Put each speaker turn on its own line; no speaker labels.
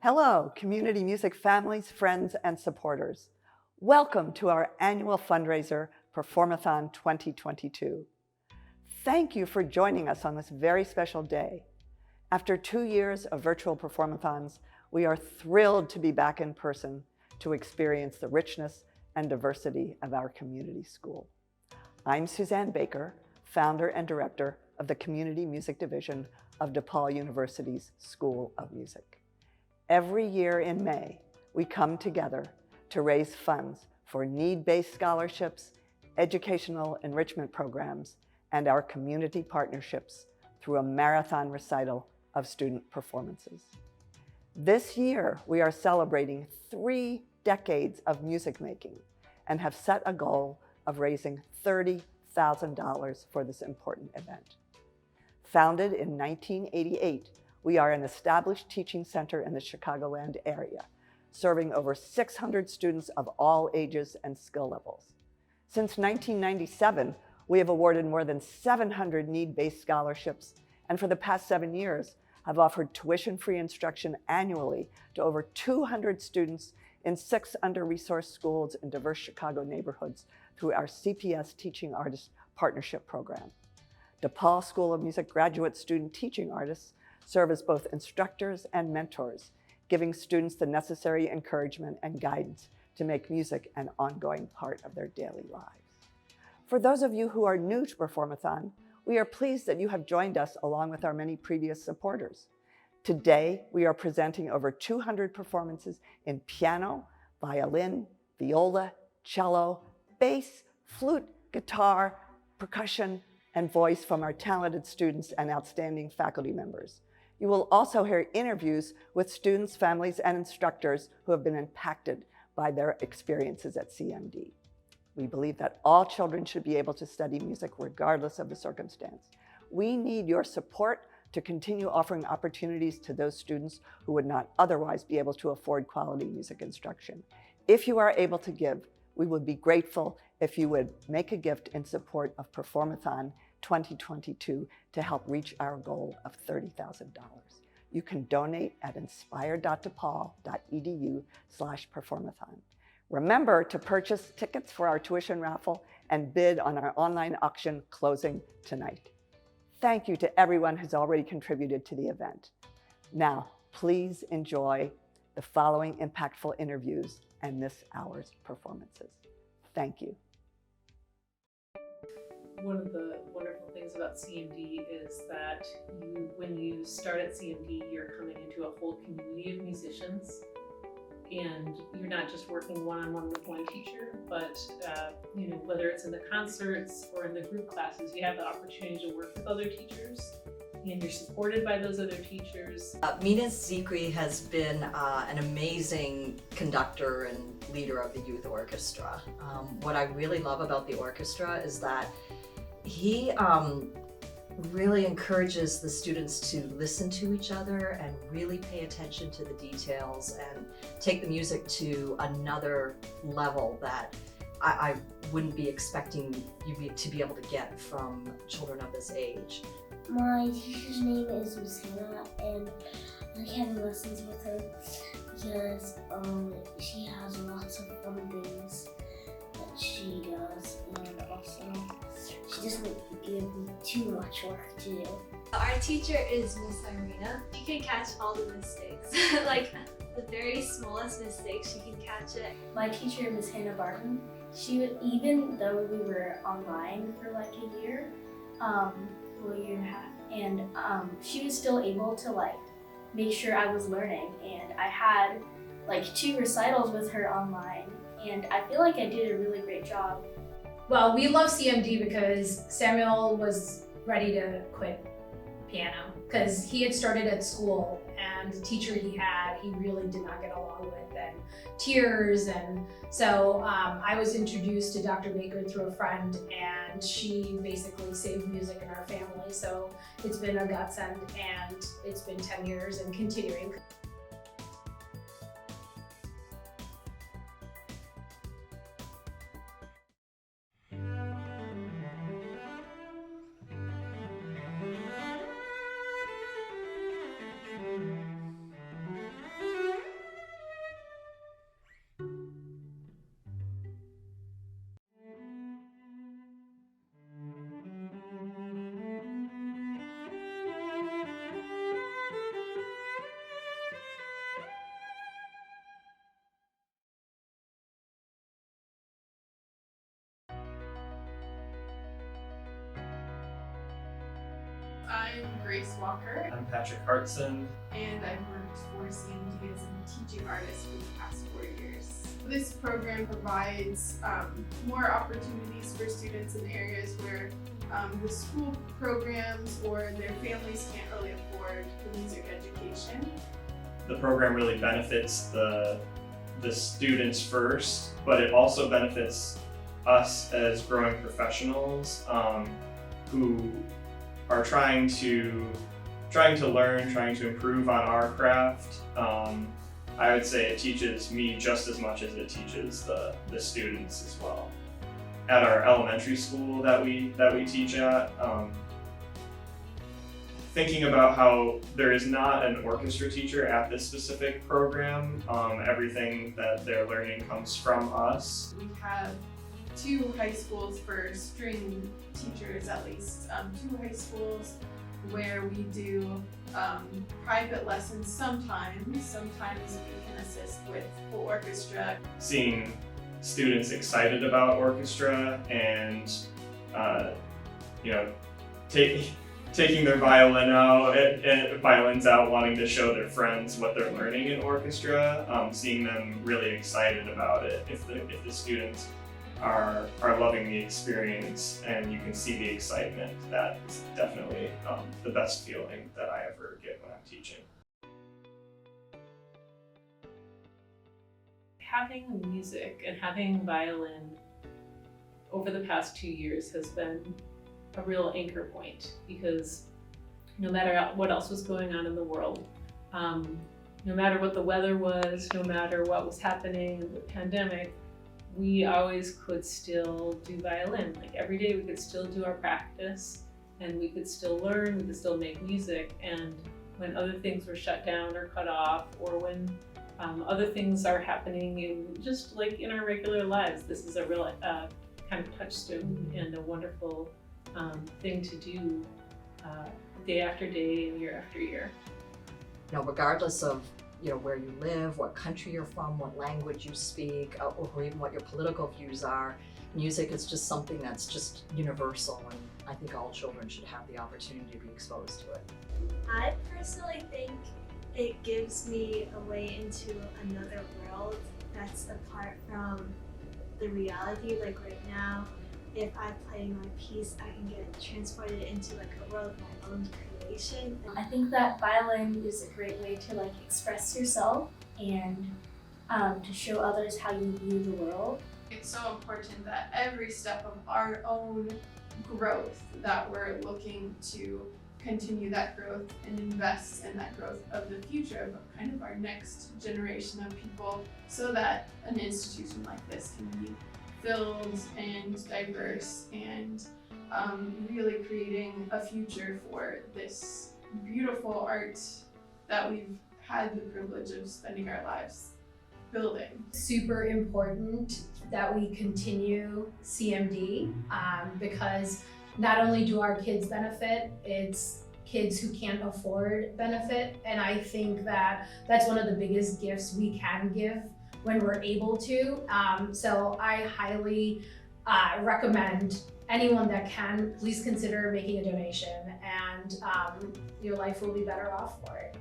Hello, community music families, friends, and supporters. Welcome to our annual fundraiser, PERFORMATHON 2022. Thank you for joining us on this very special day. After 2 years of virtual performathons, we are thrilled to be back in person to experience the richness and diversity of our community school. I'm Suzanne Baker, founder and director of the Community Music Division of DePaul University's School of Music. Every year in May, we come together to raise funds for need-based scholarships, educational enrichment programs, and our community partnerships through a marathon recital of student performances. This year, we are celebrating 3 decades of music making and have set a goal of raising $30,000 for this important event. Founded in 1988, we are an established teaching center in the Chicagoland area, serving over 600 students of all ages and skill levels. Since 1997, we have awarded more than 700 need-based scholarships, and for the past 7 years, have offered tuition-free instruction annually to over 200 students in 6 under-resourced schools in diverse Chicago neighborhoods through our CPS Teaching Artist Partnership Program. DePaul School of Music graduate student teaching artists serve as both instructors and mentors, giving students the necessary encouragement and guidance to make music an ongoing part of their daily lives. For those of you who are new to Performathon, we are pleased that you have joined us along with our many previous supporters. Today, we are presenting over 200 performances in piano, violin, viola, cello, bass, flute, guitar, percussion, and voice from our talented students and outstanding faculty members. You will also hear interviews with students, families, and instructors who have been impacted by their experiences at CMD. We believe that all children should be able to study music regardless of the circumstance. We need your support to continue offering opportunities to those students who would not otherwise be able to afford quality music instruction. If you are able to give, we would be grateful if you would make a gift in support of Performathon 2022 to help reach our goal of $30,000. You can donate at inspire.depaul.edu/performathon. Remember to purchase tickets for our tuition raffle and bid on our online auction closing tonight. Thank you to everyone who's already contributed to the event. Now, please enjoy the following impactful interviews and this hour's performances. Thank you.
One of the wonderful things about CMD is that when you start at CMD, you're coming into a whole community of musicians, and you're not just working one-on-one with one teacher, but whether it's in the concerts or in the group classes, you have the opportunity to work with other teachers, and you're supported by those other teachers.
Mina Zikri has been an amazing conductor and leader of the youth orchestra. What I really love about the orchestra is that he really encourages the students to listen to each other and really pay attention to the details and take the music to another level that I wouldn't be expecting you to be able to get from children of this age.
My teacher's name is Miss Hannah, and I like having lessons with her because she has lots of fun things that she does, and also she doesn't give me too much work to do.
Our teacher is Miss Irina. She can catch all the mistakes, like the very smallest mistake, she can catch it.
My teacher, Miss Hannah Barton, even though we were online for like a year, a year and a half, and she was still able to make sure I was learning, and I had 2 recitals with her online, and I feel like I did a really great job.
Well, we love CMD because Samuel was ready to quit piano because he had started at school, and the teacher he really did not get along with, and tears, and so I was introduced to Dr. Baker through a friend, and she basically saved music in our family, so it's been a godsend, and it's been 10 years and continuing.
I'm Grace Walker,
I'm Patrick Hartson.
and I've worked for CMD as a teaching artist for the past 4 years. This program provides more opportunities for students in areas where the school programs or their families can't really afford the music education.
The program really benefits the students first, but it also benefits us as growing professionals who are trying to learn, trying to improve on our craft. I would say it teaches me just as much as it teaches the students as well. At our elementary school that we teach at, thinking about how there is not an orchestra teacher at this specific program, everything that they're learning comes from us.
We have 2 high schools for string teachers, at least 2 high schools where we do private lessons sometimes we can assist with full orchestra.
Seeing students excited about orchestra and taking their violins out, wanting to show their friends what they're learning in orchestra, seeing them really excited about it. If the students are loving the experience and you can see the excitement, that's definitely the best feeling that I ever get when I'm teaching.
Having music and having violin over the past 2 years has been a real anchor point, because no matter what else was going on in the world, no matter what the weather was, no matter what was happening in the pandemic, we always could still do violin. Like every day we could still do our practice and we could still learn, we could still make music. And when other things were shut down or cut off, or when other things are happening in just like in our regular lives, this is a real kind of touchstone and a wonderful thing to do day after day and year after year.
Regardless of where you live, what country you're from, what language you speak, or even what your political views are, music is just something that's just universal, and I think all children should have the opportunity to be exposed to it.
I personally think it gives me a way into another world that's apart from the reality. Like right now, if I play my piece, I can get transported into like a world of my own creation.
I think that violin is a great way to like express yourself and to show others how you view the world.
It's so important that every step of our own growth, that we're looking to continue that growth and invest in that growth of the future of kind of our next generation of people, so that an institution like this can be filled and diverse and really creating a future for this beautiful art that we've had the privilege of spending our lives building.
Super important that we continue CMD because not only do our kids benefit, it's kids who can't afford benefit. And I think that that's one of the biggest gifts we can give when we're able to. So I highly recommend anyone that can, please consider making a donation, and your life will be better off for it.